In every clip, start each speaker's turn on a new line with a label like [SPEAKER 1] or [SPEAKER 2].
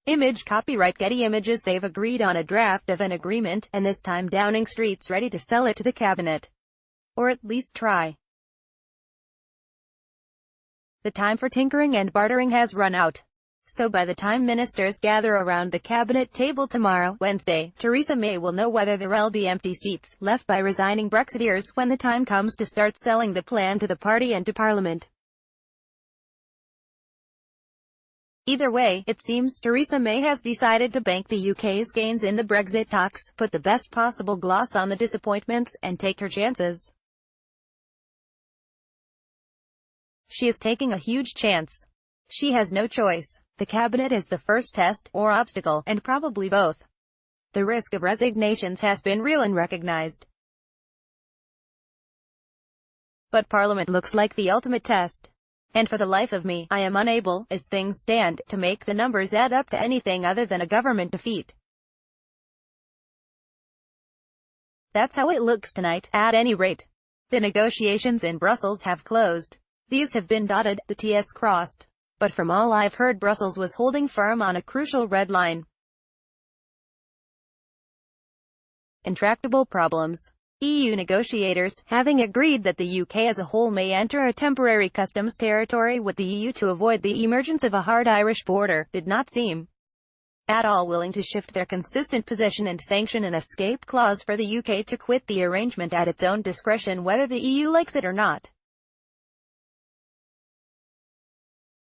[SPEAKER 1] Image copyright Getty Images. They've agreed on a draft of an agreement, and this time Downing Street's ready to sell it to the cabinet. Or at least try. The time for tinkering and bartering has run out. So by the time ministers gather around the cabinet table tomorrow, Wednesday, Theresa May will know whether there'll be empty seats left by resigning Brexiteers when the time comes to start selling the plan to the party and to Parliament. Either way, it seems Theresa May has decided to bank the UK's gains in the Brexit talks, put the best possible gloss on the disappointments, and take her chances. She is taking a huge chance. She has no choice. The cabinet is the first test, or obstacle, and probably both. The risk of resignations has been real and recognised. But Parliament looks like the ultimate test. And for the life of me, I am unable, as things stand, to make the numbers add up to anything other than a government defeat. That's how it looks tonight, at any rate. The negotiations in Brussels have closed. These have been dotted, the T's crossed. But from all I've heard, Brussels was holding firm on a crucial red line. Intractable problems. EU negotiators, having agreed that the UK as a whole may enter a temporary customs territory with the EU to avoid the emergence of a hard Irish border, did not seem at all willing to shift their consistent position and sanction an escape clause for the UK to quit the arrangement at its own discretion whether the EU likes it or not.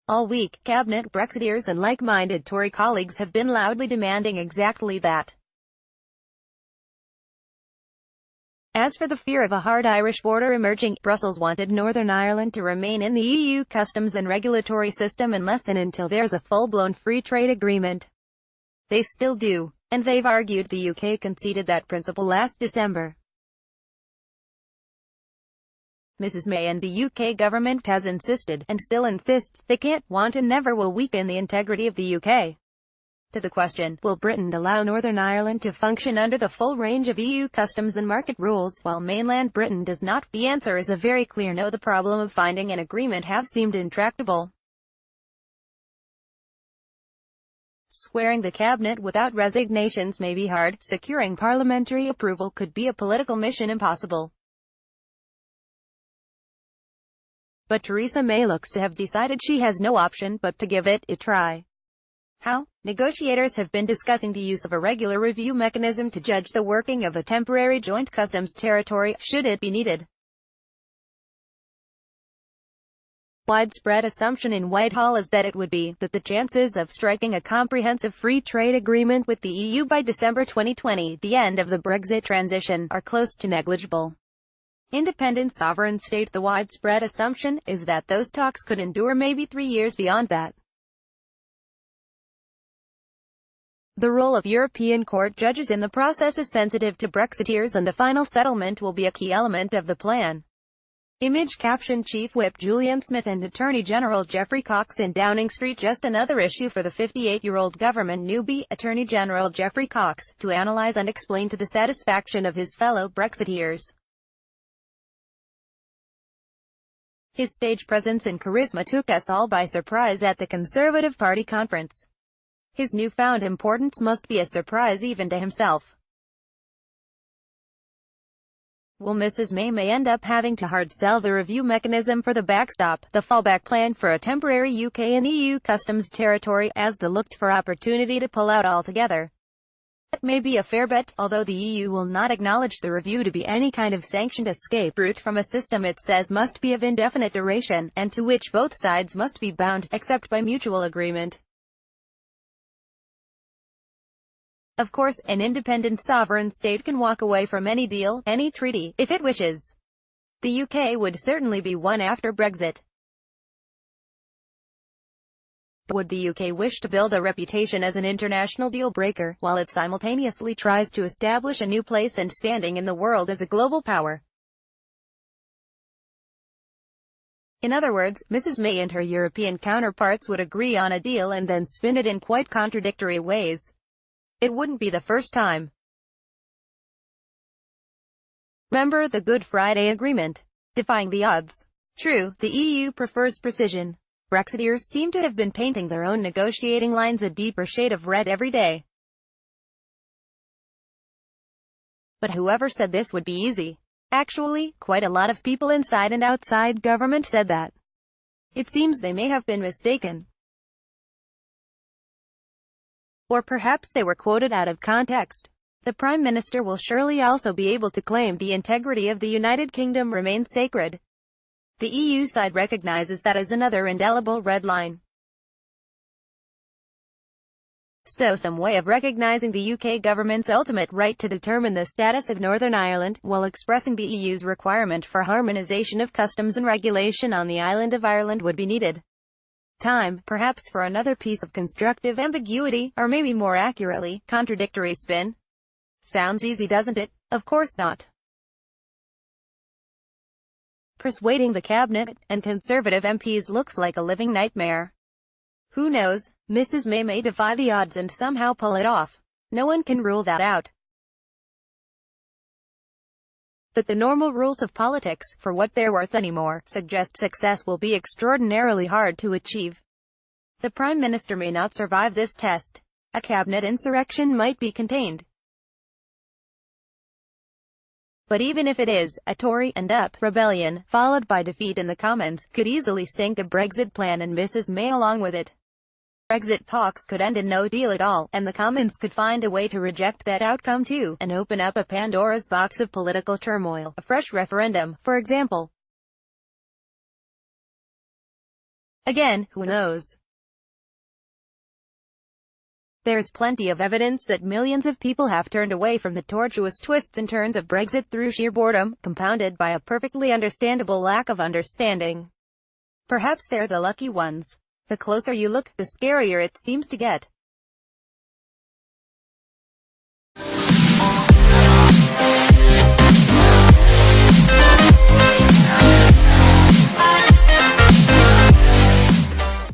[SPEAKER 1] All week, cabinet Brexiteers and like-minded Tory colleagues have been loudly demanding exactly that. As for the fear of a hard Irish border emerging, Brussels wanted Northern Ireland to remain in the EU customs and regulatory system unless and until there's a full-blown free trade agreement. They still do, and they've argued the UK conceded that principle last December. Mrs May and the UK government has insisted, and still insists, they can't, want and never will weaken the integrity of the UK. To the question, will Britain allow Northern Ireland to function under the full range of EU customs and market rules, while mainland Britain does not? The answer is a very clear no. The problem of finding an agreement have seemed intractable. Squaring the cabinet without resignations may be hard. Securing parliamentary approval could be a political mission impossible. But Theresa May looks to have decided she has no option but to give it a try. How? Negotiators have been discussing the use of a regular review mechanism to judge the working of a temporary joint customs territory, should it be needed. Widespread assumption in Whitehall is that it would be, that the chances of striking a comprehensive free trade agreement with the EU by December 2020, the end of the Brexit transition, are close to negligible. Independent sovereign state. The widespread assumption is that those talks could endure maybe 3 years beyond that. The role of European court judges in the process is sensitive to Brexiteers, and the final settlement will be a key element of the plan. Image caption: Chief Whip Julian Smith and Attorney General Geoffrey Cox in Downing Street. Just another issue for the 58-year-old government newbie, Attorney General Geoffrey Cox, to analyse and explain to the satisfaction of his fellow Brexiteers. His stage presence and charisma took us all by surprise at the Conservative Party conference. His newfound importance must be a surprise even to himself. Will Mrs May end up having to hard sell the review mechanism for the backstop, the fallback plan for a temporary UK and EU customs territory, as the looked-for opportunity to pull out altogether? That may be a fair bet, although the EU will not acknowledge the review to be any kind of sanctioned escape route from a system it says must be of indefinite duration, and to which both sides must be bound, except by mutual agreement. Of course, an independent sovereign state can walk away from any deal, any treaty, if it wishes. The UK would certainly be one after Brexit. Would the UK wish to build a reputation as an international deal-breaker, while it simultaneously tries to establish a new place and standing in the world as a global power? In other words, Mrs May and her European counterparts would agree on a deal and then spin it in quite contradictory ways. It wouldn't be the first time. Remember the Good Friday Agreement? defying the odds. True, the EU prefers precision. Brexiteers seem to have been painting their own negotiating lines a deeper shade of red every day. But whoever said this would be easy? Actually, quite a lot of people inside and outside government said that. It seems they may have been mistaken. Or perhaps they were quoted out of context. The Prime Minister will surely also be able to claim the integrity of the United Kingdom remains sacred. The EU side recognizes that as another indelible red line. So some way of recognizing the UK government's ultimate right to determine the status of Northern Ireland, while expressing the EU's requirement for harmonisation of customs and regulation on the island of Ireland would be needed. Time, perhaps, for another piece of constructive ambiguity, or maybe more accurately, contradictory spin. Sounds easy, doesn't it? Of course not. Persuading the cabinet and Conservative MPs looks like a living nightmare. Who knows, Mrs. May defy the odds and somehow pull it off. No one can rule that out. But the normal rules of politics, for what they're worth anymore, suggest success will be extraordinarily hard to achieve. The Prime Minister may not survive this test. A cabinet insurrection might be contained. But even if it is, a Tory and UP rebellion, followed by defeat in the Commons, could easily sink a Brexit plan and Mrs. May along with it. Brexit talks could end in no deal at all, and the Commons could find a way to reject that outcome too, and open up a Pandora's box of political turmoil, a fresh referendum, for example. Again, who knows? There's plenty of evidence that millions of people have turned away from the tortuous twists and turns of Brexit through sheer boredom, compounded by a perfectly understandable lack of understanding. Perhaps they're the lucky ones. The closer you look, the scarier it seems to get.